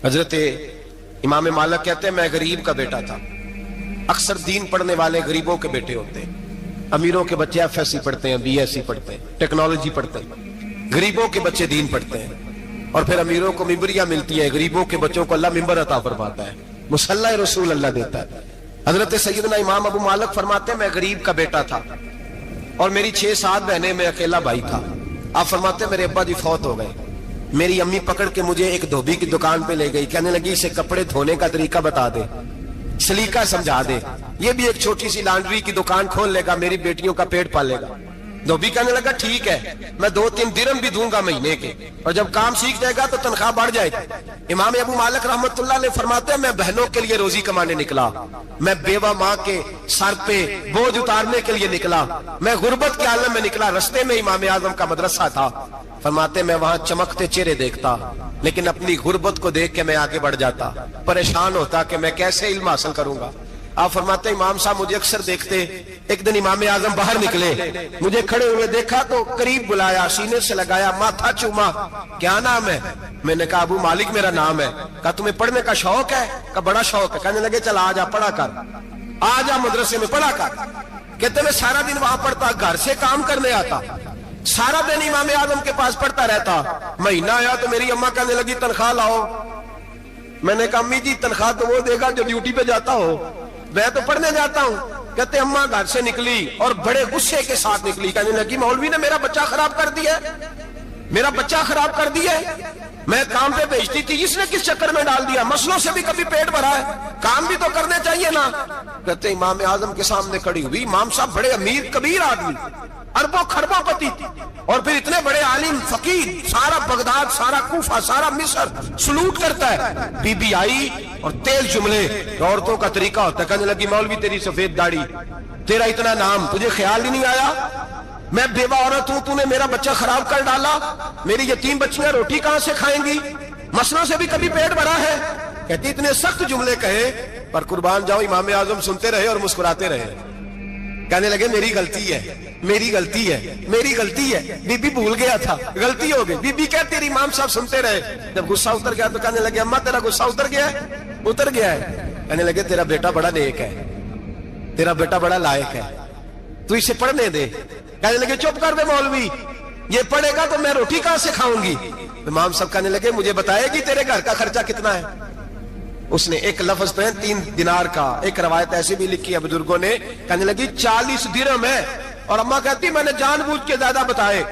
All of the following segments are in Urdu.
حضرت امام مالک کہتے ہیں میں غریب کا بیٹا تھا. اکثر دین پڑھنے والے غریبوں کے بیٹے ہوتے ہیں. امیروں کے بچے ایف ایس سی پڑھتے ہیں, بی ایس سی پڑھتے ہیں, ٹیکنالوجی پڑھتے ہیں. غریبوں کے بچے دین پڑھتے ہیں اور پھر امیروں کو ممبریاں ملتی ہیں. غریبوں کے بچوں کو اللہ ممبر عطا فرماتا ہے, مصلی رسول اللہ دیتا ہے. حضرت سیدنا امام ابو مالک فرماتے ہیں میں غریب کا بیٹا تھا اور میری 6-7 بہنیں, میں اکیلا بھائی تھا. آپ فرماتے ہیں میرے ابا جی فوت ہو گئے. میری امی پکڑ کے مجھے ایک دھوبی کی دکان پہ لے گئی, کہنے لگی اسے کپڑے دھونے کا طریقہ بتا دے, سلیقہ سمجھا دے, یہ بھی ایک چھوٹی سی لانڈری کی دکان کھول لے گا, میری بیٹیوں کا پیٹ پالے گا. دھوبی کہنے لگا ٹھیک ہے, میں 2-3 درہم بھی دوں گا مہینے کے, اور جب کام سیکھ جائے گا تو تنخواہ بڑھ جائے گی. امام ابو مالک رحمت اللہ علیہ فرماتے ہیں میں بہنوں کے لیے روزی کمانے نکلا, میں بیوہ ماں کے سر پہ بوجھ اتارنے کے لیے نکلا, میں غربت کے عالم میں نکلا. رستے میں امام اعظم کا مدرسہ تھا. فرماتے میں وہاں چمکتے چہرے دیکھتا, لیکن اپنی غربت کو دیکھ کے میں آگے بڑھ جاتا, پریشان ہوتا کہ میں کیسے علم حاصل کروں گا. آپ فرماتے امام صاحب مجھے اکثر دیکھتے. ایک دن امام اعظم باہر نکلے, مجھے کھڑے ہوئے دیکھا تو قریب بلایا, سینے سے لگایا, ماتھا چوما. کیا نام ہے؟ میں نے کہا ابو مالک میرا نام ہے. کہا تمہیں پڑھنے کا شوق ہے؟ کہا بڑا شوق ہے. کہنے لگے چل آ جا پڑھا کر, آ جا مدرسے میں پڑھا کر. کہتے میں سارا دن وہاں پڑھتا, گھر سے کام کرنے آتا, سارا دن امام اعظم کے پاس پڑھتا رہتا. مہینہ آیا تو میری اماں کہنے لگی تنخواہ لاؤ. میں نے کہا امی جی تنخواہ تو وہ دے گا جو ڈیوٹی پہ جاتا ہو, میں تو پڑھنے جاتا ہوں. کہتے اماں گھر سے نکلی اور بڑے غصے کے ساتھ نکلی, کہنے لگی مولوی نے میرا بچہ خراب کر دیا, میرا بچہ خراب کر دیا. میں کام پہ بھیجتی تھی, اس نے کس چکر میں ڈال دیا, مسلوں سے بھی کبھی پیٹ بھرا ہے, کام بھی تو کرنے چاہیے نا. کہتے امام اعظم کے سامنے کھڑی ہوئی. امام صاحب بڑے امیر کبیر آدمی, اربوں خربوں پتی, اور پھر اتنے بڑے عالم فقیر, سارا بغداد, سارا کوفہ, سارا مصر سلوٹ کرتا ہے. بی بی آئی اور تیز جملے, عورتوں کا طریقہ ہوتا ہے. کہنے لگی مولوی تیری سفید داڑھی, تیرا اتنا نام, تجھے خیال ہی نہیں آیا میں بیوہ عورت ہوں, تو نے میرا بچہ خراب کر ڈالا, میری یتیم بچیاں روٹی کہاں سے کھائیں گی, مسلوں سے بھی کبھی پیٹ بھرا ہے. کہتی اتنے سخت جملے کہے, پر قربان جاؤ امام اعظم سنتے رہے اور مسکراتے رہے. کہنے لگے میری غلطی ہے, میری غلطی ہے, میری غلطی ہے. بی بی بھول گیا تھا, غلطی ہو گئی. بی بی کہتے تیری امام صاحب سنتے رہے. جب غصہ اتر گیا تو کہنے لگے اماں تیرا غصہ اتر گیا ہے؟ اتر گیا ہے. کہنے لگے تیرا بیٹا بڑا نیک ہے, تیرا بیٹا بڑا لائق ہے, تو اسے پڑھنے دے. کہنے لگے چپ کر دے مولوی, یہ پڑھے گا تو میں روٹی کہاں سے کھاؤں گی. امام صاحب کہنے لگے مجھے بتائے گی تیرے گھر کا خرچہ کتنا ہے. اس نے ایک لفظ پہ 3 دینار کا, ایک روایت ایسی بھی لکھی ہے بزرگوں نے, کہنے لگی 40 درہم ہے. اور اماں کہتی میں نے جان بوجھ کے زیادہ بتائے,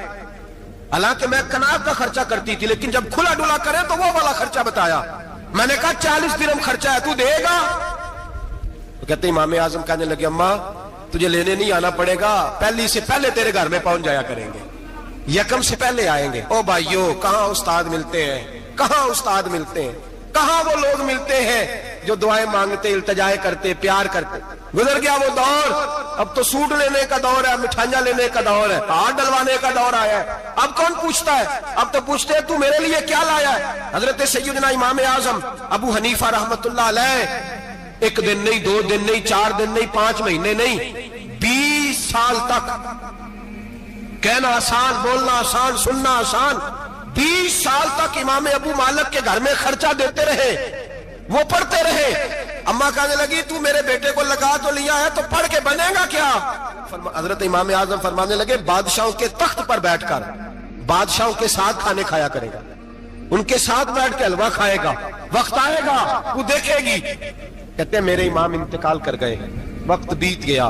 حالانکہ میں کناب کا خرچہ کرتی تھی, لیکن جب کھلا ڈلا کرے تو وہ والا خرچہ بتایا. میں نے کہا 40 درہم خرچہ ہے, تو دے گا؟ تو کہتے امام اعظم کہنے لگے اماں تجھے لینے نہیں آنا پڑے گا, پہلی سے پہلے تیرے گھر میں پہنچ جایا کریں گے, یکم سے پہلے آئیں گے. او بھائیو کہاں استاد ملتے ہیں, کہاں استاد ملتے ہیں, کہاں وہ لوگ ملتے ہیں جو دعائیں مانگتے, التجائے کرتے, پیار کرتے. گزر گیا وہ دور, اب تو سوٹ لینے کا دور ہے, مٹھائیاں لینے کا دور ہے, ہاتھ ڈلوانے کا دور آیا ہے. اب کون پوچھتا ہے, اب تو پوچھتے ہیں تو میرے لیے کیا لایا ہے. حضرت سیدنا امام اعظم ابو حنیفہ رحمت اللہ علیہ 1 دن نہیں, 2 دن نہیں, 4 دن نہیں, 5 مہینے نہیں, 20 سال تک, کہنا آسان, بولنا آسان, سننا آسان, 20 سال تک امام ابو مالک کے گھر میں خرچہ دیتے رہے, وہ پڑھتے رہے. اماں کہنے لگی تو میرے بیٹے کو لگا تو لیا ہے, تو پڑھ کے بنے گا کیا. حضرت امام اعظم فرمانے لگے بادشاہوں کے تخت پر بیٹھ کر بادشاہوں کے ساتھ کھانے کھایا کرے گا, ان کے ساتھ بیٹھ کے حلوہ کھائے گا, وقت آئے گا وہ دیکھے گی. کہتے ہیں میرے امام انتقال کر گئے, وقت بیت گیا.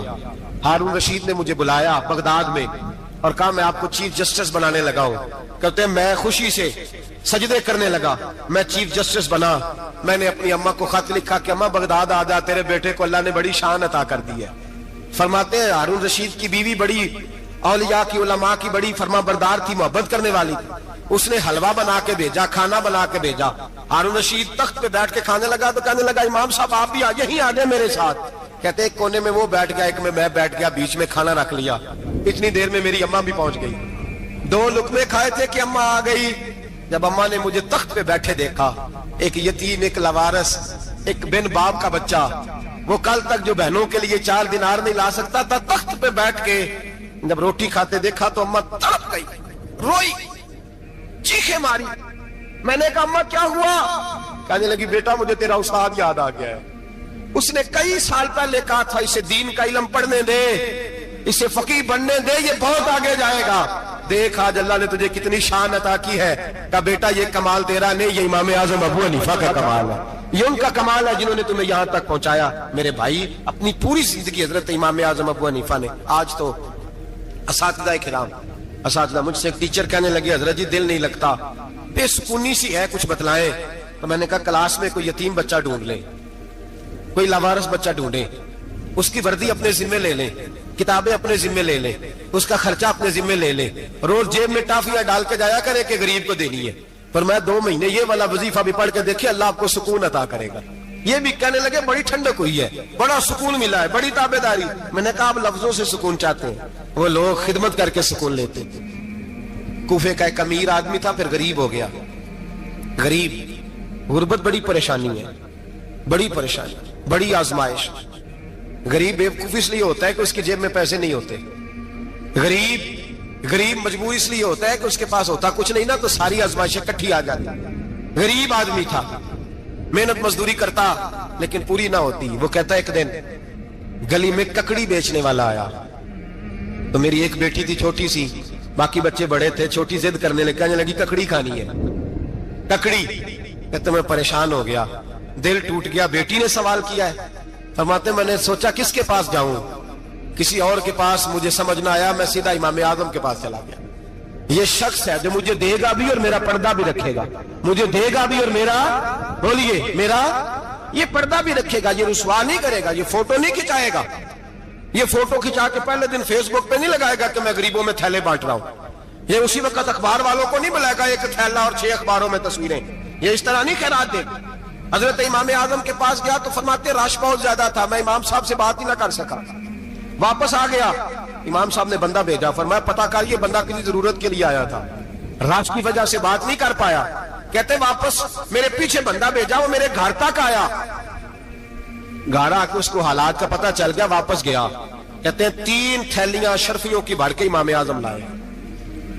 ہارون رشید نے مجھے بلایا بغداد میں اور کہا میں آپ کو چیف جسٹس بنانے لگا ہوں. کہتے ہیں میں خوشی سے سجدے کرنے لگا, میں چیف جسٹس بنا. میں نے اپنی اماں کو خط لکھا کہ اماں بغداد آ جا, تیرے بیٹے کو اللہ نے بڑی شان عطا کر دی ہے. فرماتے ہیں ہارون رشید کی بیوی بڑی اولیاء کی, علماء کی بڑی فرما بردار تھی, محبت کرنے والی تھی. اس نے حلوہ بنا کے بھیجا, کھانا بنا کے بھیجا. ہارون رشید تخت پہ بیٹھ کے کھانے لگا تو کہنے لگا امام صاحب آپ بھی یہیں آ جائیں میرے ساتھ. کہتے ایک کونے میں وہ بیٹھ گیا, ایک میں بیٹھ گیا, بیچ میں کھانا رکھ لیا. اتنی دیر میں میری اماں بھی پہنچ گئی. 2 لقمے کھائے تھے کہ اماں آ گئی. جب اماں نے مجھے تخت پہ بیٹھے دیکھا, ایک یتیم, ایک لاوارث, ایک بن باپ کا بچہ, وہ کل تک جو بہنوں کے لیے 4 دینار نہیں لا سکتا تھا, تخت پہ بیٹھ کے جب روٹی کھاتے دیکھا تو اماں تڑپ گئی, روئی, چیخیں ماری. میں نے کہا اماں کیا ہوا؟ کہنے لگی بیٹا مجھے تیرا استاد یاد آ گیا ہے، اس نے کئی سال پہلے کہا تھا اسے دین کا علم پڑھنے دے، اسے فقیہ بننے دے، یہ بہت آگے جائے گا۔ دیکھ آج اللہ نے تجھے کتنی شان عطا کی ہے۔ کہا بیٹا یہ کمال تیرا نہیں، یہ امام اعظم ابو حنیفہ کا کمال ہے، یہ ان کا کمال ہے جنہوں نے تمہیں یہاں تک پہنچایا۔ میرے بھائی اپنی پوری زندگی حضرت امام اعظم ابو حنیفہ نے، آج تو اساتذہ کرام، اساتذہ مجھ سے ایک ٹیچر کہنے لگے حضرت جی دل نہیں لگتا، بے سکونی سی ہے، کچھ بتلائیں۔ تو میں نے کہا کلاس میں کوئی یتیم بچہ ڈھونڈ لیں، کوئی لاوارث بچہ ڈھونڈیں، اس کی وردی اپنے ذمے لے لیں، کتابیں اپنے ذمے لے لیں، اس کا خرچہ اپنے ذمے لے لیں، روز جیب میں ٹافیاں ڈال کے جایا کرے کہ غریب کو دینی ہے، پر میں 2 مہینے یہ والا وظیفہ بھی پڑھ کے دیکھے، اللہ آپ کو سکون عطا کرے گا۔ یہ بھی کہنے لگے بڑی ٹھنڈک ہوئی ہے، بڑا سکون ملا ہے، بڑی تابعداری۔ میں نے کہا آپ لفظوں سے سکون چاہتے ہیں، وہ لوگ خدمت کر کے سکون لیتے تھے۔ کوفے کا ایک امیر آدمی تھا، پھر غریب ہو گیا۔ غریب، غربت بڑی پریشانی ہے، بڑی پریشانی، بڑی آزمائش۔ غریب بیوقوف اس لیے ہوتا ہے کہ اس کی جیب میں پیسے نہیں ہوتے، غریب مجبور اس لیے ہوتا ہے کہ اس کے پاس ہوتا کچھ نہیں نا، تو ساری آزمائشیں کٹھی آ جاتی۔ غریب آدمی تھا، محنت مزدوری کرتا لیکن پوری نہ ہوتی۔ وہ کہتا ایک دن گلی میں ککڑی بیچنے والا آیا، تو میری ایک بیٹی تھی چھوٹی سی، باقی بچے بڑے تھے، چھوٹی ضد کرنے لگی، کہنے لگی ککڑی کھانی ہے، ککڑی۔ کہتے میں پریشان ہو گیا، دل ٹوٹ گیا، بیٹی نے سوال کیا ہے۔ فرماتے میں نے سوچا کس کے پاس جاؤں، کسی اور کے پاس مجھے سمجھ نہ آیا، میں سیدھا امام اعظم کے پاس چلا گیا۔ یہ شخص ہے جو مجھے دے گا بھی اور میرا پردہ بھی رکھے گا، مجھے دے گا بھی اور میرا، بولیے، میرا یہ پردہ بھی رکھے گا، یہ رسوا نہیں کرے گا، یہ فوٹو نہیں کھچائے گا، یہ فوٹو کھچا کے پہلے دن فیس بک پہ نہیں لگائے گا کہ میں غریبوں میں تھیلے بانٹ رہا ہوں، یہ اسی وقت اخبار والوں کو نہیں بلائے گا ایک تھیلا اور 6 اخباروں میں تصویریں، یہ اس طرح نہیں خیرات دے گا۔ حضرت امام اعظم کے پاس گیا تو فرماتے رش بہت زیادہ تھا، میں امام صاحب سے بات ہی نہ کر سکا، واپس آ گیا۔ امام صاحب نے بندہ بھیجا، فرمایا پتہ کر یہ بندہ کسی ضرورت کے لیے آیا تھا، رش کی وجہ سے بات نہیں کر پایا۔ کہتے واپس میرے پیچھے بندہ بھیجا، وہ میرے گھر تک آیا، گھر آ کے اس کو حالات کا پتہ چل گیا، واپس گیا۔ کہتے ہیں 3 تھیلیاں اشرفیوں کی بھر کے امام اعظم لائے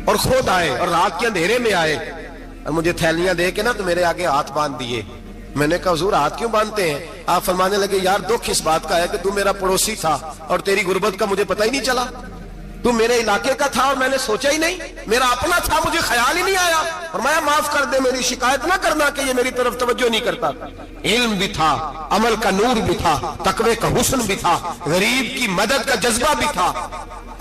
اور خود آئے اور رات کے اندھیرے میں آئے اور مجھے تھیلیاں دے کے نا تو میرے آگے ہاتھ باندھ دیے۔ میں نے کہا حضور ہاتھ کیوں باندھتے ہیں؟ آپ فرمانے لگے یار دکھ اس بات کا ہے کہ تو میرا پڑوسی تھا اور تیری غربت کا مجھے پتہ ہی نہیں چلا، تو میرے علاقے کا تھا اور میں نے سوچا ہی نہیں، میرا اپنا تھا مجھے خیال ہی نہیں آیا۔ فرمایا معاف کر دے، میری شکایت نہ کرنا کہ یہ میری طرف توجہ نہیں کرتا۔ علم بھی تھا، عمل کا نور بھی تھا، تقوی کا حسن بھی تھا، غریب کی مدد کا جذبہ بھی تھا۔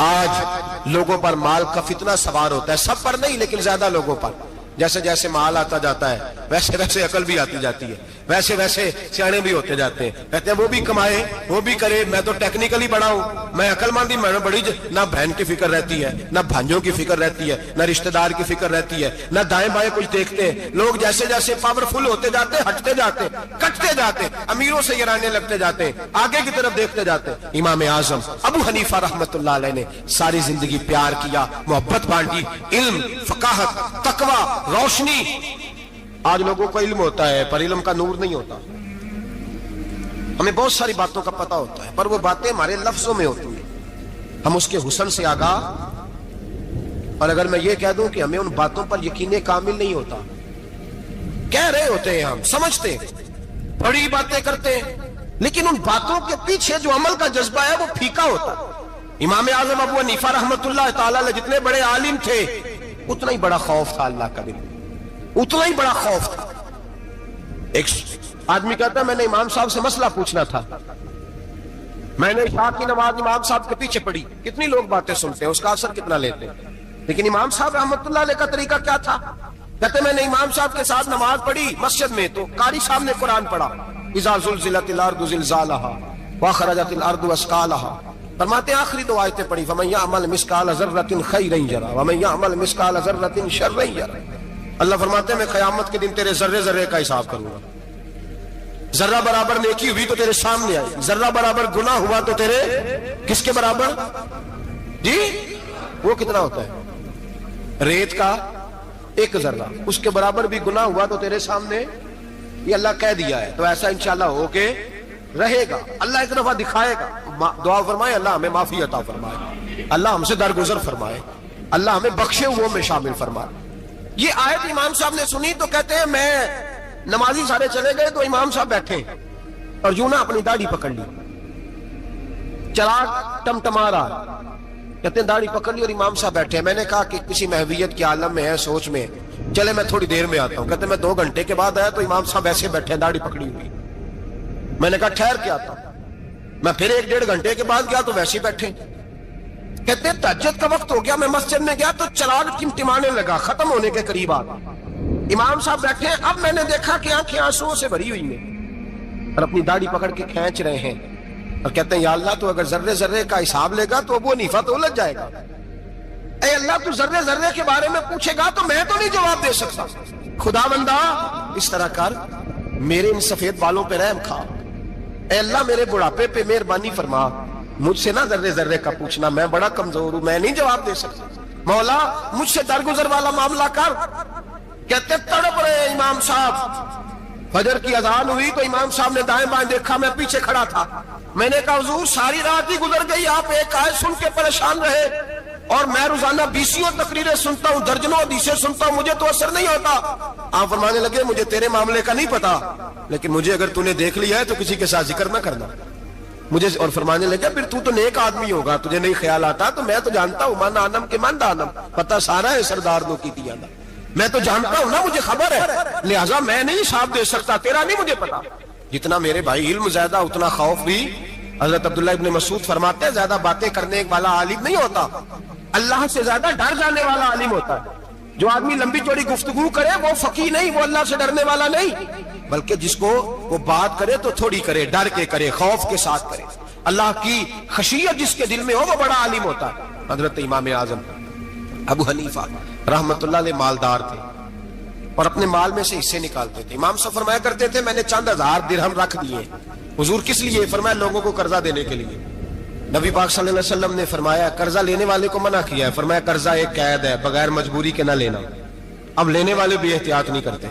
آج لوگوں پر مال کا فتنہ سوار ہوتا ہے، سب پر نہیں لیکن زیادہ لوگوں پر۔ جیسے جیسے مال آتا جاتا ہے ویسے ویسے عقل بھی آتی جاتی ہے، ویسے ویسے سیانے بھی ہوتے جاتے ہیں۔ کہتے ہیں وہ بھی کمائے وہ بھی کرے، میں تو ٹیکنیکلی بڑا ہوں، میں عقل مندی، میں نے بڑی نہ بہن کی فکر رہتی ہے، نہ بھانجوں کی فکر رہتی ہے، نہ رشتہ دار کی فکر رہتی ہے، نہ دائیں بائیں کچھ دیکھتے ہیں۔ لوگ جیسے جیسے پاورفل ہوتے جاتے ہٹتے جاتے، کٹتے جاتے، امیروں سے گرانے لگتے جاتے، آگے کی طرف دیکھتے جاتے۔ امام اعظم ابو حنیفہ رحمت اللہ علیہ نے ساری زندگی پیار کیا، محبت بانٹی، علم، فقاہت، تقوی، روشنی۔ آج لوگوں کو علم ہوتا ہے پر علم کا نور نہیں ہوتا، ہمیں بہت ساری باتوں کا پتہ ہوتا ہے پر وہ باتیں ہمارے لفظوں میں ہوتی ہیں، ہم اس کے حسن سے آگاہ۔ اور اگر میں یہ کہہ دوں کہ ہمیں ان باتوں پر یقین کامل نہیں ہوتا، کہہ رہے ہوتے ہیں، ہم سمجھتے ہیں، بڑی باتیں کرتے ہیں، لیکن ان باتوں کے پیچھے جو عمل کا جذبہ ہے وہ پھیکا ہوتا۔ امام اعظم ابو حنیفہ رحمت اللہ تعالی علیہ جتنے بڑے عالم تھے اتنا ہی بڑا خوف تھا اللہ کا، اتنا ہی بڑا خوف تھا۔ ایک آدمی کہتا ہے میں نے امام صاحب سے مسئلہ پوچھنا تھا، میں نے عشاء کی نماز امام صاحب کے پیچھے پڑھی، کتنی لوگ باتیں سنتے ہیں، اس کا اثر کتنا لیتے ہیں، لیکن امام صاحب رحمت اللہ علیہ کا طریقہ کیا تھا؟ کہتے میں نے امام صاحب کے ساتھ نماز پڑھی مسجد میں، تو قاری صاحب نے قرآن پڑھا، اذا زلزلت الارض زلزالها واخرجت الارض اثقالها، فرماتے ہیں آخری 2 آیتیں پڑھی، فمن يعمل مثقال ذرة خيرا يره ومن يعمل مثقال ذرة شرا يره۔ اللہ فرماتے ہیں میں قیامت کے دن تیرے ذرے ذرے کا حساب کروں گا، ذرہ برابر نیکی ہوئی تو تیرے سامنے آئی، ذرہ برابر گناہ ہوا تو تیرے کس کے برابر؟ جی وہ کتنا ہوتا ہے؟ ریت کا 1 ذرہ، اس کے برابر بھی گناہ ہوا تو تیرے سامنے، یہ اللہ کہہ دیا ہے، تو ایسا انشاءاللہ ہو کے رہے گا۔ اللہ ایک دفعہ دکھائے گا، دعا فرمائے اللہ ہمیں معافی عطا فرمائے، اللہ ہم سے درگزر فرمائے، اللہ ہمیں بخشے ہوئوں میں شامل فرمائے۔ یہ آیت امام صاحب نے سنی تو کہتے ہیں میں نمازی سارے چلے گئے تو امام صاحب بیٹھے اور یوں نہ اپنی داڑھی پکڑ لی, چراغ ٹمٹما رہا, کہتے ہیں داڑھی پکڑ لی اور امام صاحب بیٹھے. میں نے کہا کہ کسی محویت کے عالم میں ہے, سوچ میں, چلے میں تھوڑی دیر میں آتا ہوں. کہتے ہیں میں 2 گھنٹے کے بعد آیا تو امام صاحب ایسے بیٹھے ہیں داڑھی پکڑی ہوئی. میں نے کہا ٹھہر کے آتا ہوں. میں پھر 1-1.5 گھنٹے کے بعد گیا تو ویسے بیٹھے. کہتے ہیں تہجد کا وقت ہو گیا, میں مسجد میں گیا تو چراغ ٹمٹمانے لگا, ختم ہونے کے قریب آ گیا. امام صاحب بیٹھے ہیں. اب میں نے دیکھا کہ آنکھیں آنسوؤں سے بھری ہوئی ہیں اور اپنی داڑھی پکڑ کے کھینچ رہے ہیں اور کہتے ہیں یا اللہ تو اگر ذرے ذرے کا حساب لے گا تو ابو حنیفہ تو الجھ جائے گا. اے اللہ تو ذرے ذرے کے بارے میں پوچھے گا تو میں تو نہیں جواب دے سکتا. خدا بندہ اس طرح کر, میرے ان سفید بالوں پہ رحم کھا. اے اللہ میرے بڑھاپے پہ مہربانی فرما, مجھ سے نہ ذرے ذرے کا پوچھنا, میں بڑا کمزور ہوں, میں نہیں جواب دے سکتا. مولا مجھ سے درگزر والا معاملہ کر. کہتے تڑپ رہے امام صاحب. فجر کی اذان ہوئی تو امام صاحب نے دائیں بائیں دیکھا, میں پیچھے کھڑا تھا. میں نے کہا حضور ساری رات ہی گزر گئی, آپ ایک آیت سن کے پریشان رہے اور میں روزانہ 20 تقریریں سنتا ہوں, درجنوں حدیثیں سنتا ہوں, مجھے تو اثر نہیں ہوتا. آپ فرمانے لگے مجھے تیرے معاملے کا نہیں پتا, لیکن مجھے اگر تو نے دیکھ لیا ہے تو کسی کے ساتھ ذکر نہ کرنا مجھے. اور فرمانے لگے پھر تو نیک آدمی ہوگا, تجھے نہیں خیال آتا, تو میں تو جانتا ہوں من آنم کے من دانم, پتہ سارا ہے سردار دو کی تیانا, میں تو جانتا ہوں نا, مجھے خبر ہے, لہٰذا میں نہیں حساب دے سکتا, تیرا نہیں مجھے پتا. جتنا میرے بھائی علم زیادہ اتنا خوف بھی. حضرت عبداللہ ابن مسعود فرماتے ہیں زیادہ باتیں کرنے والا عالم نہیں ہوتا, اللہ سے زیادہ ڈر جانے والا عالم ہوتا ہے. جو آدمی لمبی چوڑی گفتگو کرے وہ فقیہ نہیں, وہ اللہ سے ڈرنے والا نہیں, بلکہ جس کو وہ بات کرے تو تھوڑی کرے, ڈر کے کرے, خوف کے ساتھ کرے. اللہ کی خشیت جس کے دل میں ہو وہ بڑا عالم ہوتا ہے. حضرت امام اعظم ابو حنیفہ رحمت اللہ علیہ مالدار تھے اور اپنے مال میں سے حصے نکالتے تھے. امام صاحب فرمایا کرتے تھے میں نے چند 1000 درہم رکھ دیے. حضور کس لیے؟ فرمایا لوگوں کو قرضہ دینے کے لیے. نبی پاک صلی اللہ علیہ وسلم نے فرمایا قرضہ لینے والے کو منع کیا ہے, فرمایا قرضہ ایک قید ہے, بغیر مجبوری کے نہ لینا. اب لینے والے بھی احتیاط نہیں کرتے,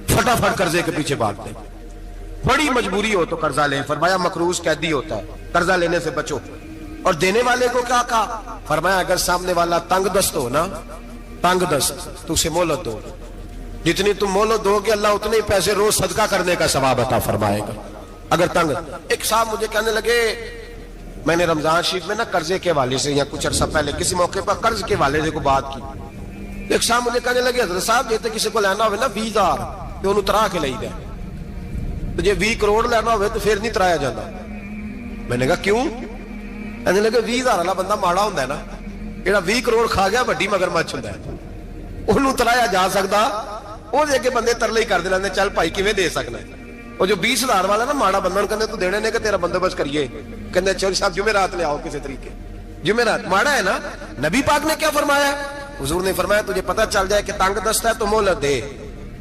فٹافٹ قرضے کے پیچھے بھاگتے. بڑی مجبوری ہو تو قرضہ لیں, فرمایا مقروض قیدی ہوتا ہے, قرضہ لینے سے بچو. اور دینے والے کو کیا کہا؟ فرمایا اگر سامنے والا تنگ دست ہو نا, تنگ دست, تو اسے مہلت دو. جتنی تم مہلت دو گے اللہ اتنے ہی پیسے روز صدقہ کرنے کا ثواب عطا فرمائے گا. اگر تنگ. ایک صاحب مجھے کہنے لگے, میں نے رمضان شریف میں نا قرضے کے حوالے سے یا کچھ عرصہ پہلے کسی موقع پر قرض کے حوالے سے کو بات کی. ایک صاحب مجھے کہنے لگے حضرت صاحب جیتے کسی کو لینا ہوئے نا 20,000 تو انہوں ترا کے لئی دے, تو جے 20 کروڑ لینا ہوئے تو پھر نہیں ترایا جاتا. میں نے کہا کیوں؟ کہنے لگے 20,000 والا بندہ ماڑا ہوندا ہے نا, جڑا 20 کروڑ کھا گیا بڑی مگرمچھ ہوندا ہے, انہوں ترایا جا سکدا, وہ دے کے بندے ترلے ہی کر دے چل بھائی کیویں دے سکنا ہے. وہ جو 20,000 والا نا ماڑا بندہ کہندے تو دینے نے کہ تیرا بندوبست کریے, کہندے چوری صاحب جمعرات لے آؤ کسی طریقے. جمعرات ماڑا ہے نا. نبی پاک نے کیا فرمایا؟ حضور نے فرمایا تجھے پتہ چل جائے کہ تنگ دست ہے تو مہلت دے,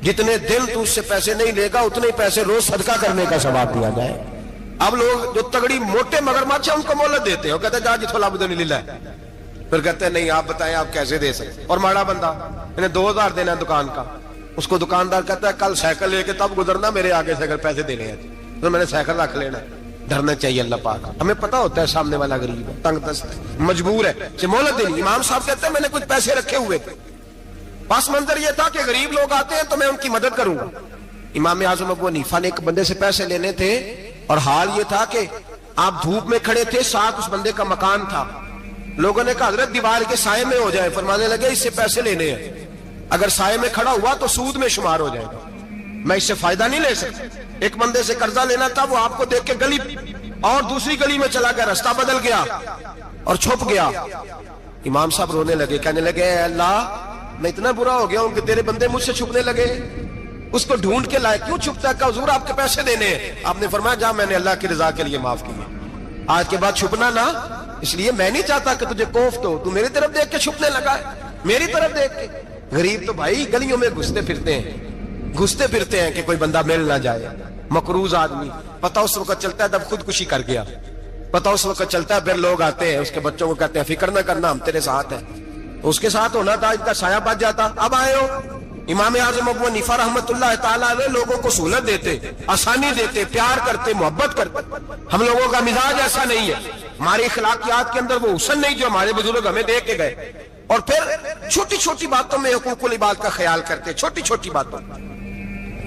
جتنے دن تو اس سے پیسے نہیں لے گا اتنے ہی پیسے روز صدقہ کرنے کا ثواب دیا جائے. اب لوگ جو تگڑی موٹے مگرمچھ ہیں ان کو مہلت دیتے ہیں, وہ کہتے ہیں جا جتھوں لب دے نہیں لے, پھر کہتے ہیں نہیں آپ بتائیں آپ کیسے دے سکتے. اور ماڑا بندہ انہیں 2,000 دینا ہے دکان کا, اس کو دکاندار کہتا ہے کل سائیکل لے کے تب گزرنا میرے آگے سے اگر پیسے دینے ہیں تو میں نے سائیکل رکھ لینا. ڈرنا چاہیے اللہ پاک, ہمیں پتا ہوتا ہے سامنے والا غریب ہے, تنگ دست ہے, مجبور ہے, اسے مہلت دینی. امام صاحب کہتے ہیں میں نے کچھ پیسے رکھے ہوئے تھے, پس منظر یہ تھا کہ غریب لوگ آتے ہیں تو میں ان کی مدد کروں گا. امام اعظم ابو حنیفہ نے ایک بندے سے پیسے لینے تھے اور حال یہ تھا کہ آپ دھوپ میں کھڑے تھے, ساتھ اس بندے کا مکان تھا. لوگوں نے کہا حضرت دیوار کے سائے میں ہو جائے. فرمانے لگے اس سے پیسے لینے ہیں, اگر سائے میں کھڑا ہوا تو سود میں شمار ہو جائے گا, میں اس سے فائدہ نہیں لے سکتا. ایک بندے سے قرضہ لینا تھا, وہ آپ کو دیکھ کے گلی اور دوسری گلی میں چلا گیا, راستہ بدل گیا اور چھپ گیا. امام صاحب رونے لگے, کہنے لگے اے اللہ میں اتنا برا ہو گیا ہوں کہ تیرے بندے مجھ سے چھپنے لگے. اس کو ڈھونڈ کے لائے, کیوں چھپتا ہے؟ کہ حضور آپ کے پیسے دینے ہیں. آپ نے فرمایا جا میں نے اللہ کی رضا کے لیے معاف کیے, آج کے بعد چھپنا نہ, اس لیے میں نہیں چاہتا کہ تجھے کوفت ہو, تو میری طرف دیکھ کے چھپنے لگا ہے, میری طرف دیکھ کے. غریب تو بھائی گلیوں میں گھستے پھرتے ہیں کہ کوئی بندہ مل نہ جائے. مقروض آدمی پتہ اس وقت چلتا ہے جب خودکشی کر گیا, پتہ اس وقت چلتا ہے پھر لوگ آتے ہیں اس کے بچوں کو کہتے ہیں فکر نہ کرنا ہم تیرے ساتھ ہیں. اس کے ساتھ ہونا تھا, ان کا سایہ بچ جاتا. اب آئے ہو امام اعظم ابو حنیفہ رحمت اللہ تعالیٰ علیہ لوگوں کو سہولت دیتے, آسانی دیتے, پیار کرتے, محبت کرتے. ہم لوگوں کا مزاج ایسا نہیں ہے, ہماری اخلاقیات کے اندر وہ حسن نہیں جو ہمارے بزرگ ہمیں دے کے گئے. اور پھر چھوٹی چھوٹی باتوں میں حقوق العباد کا خیال کرتے, چھوٹی چھوٹی باتوں.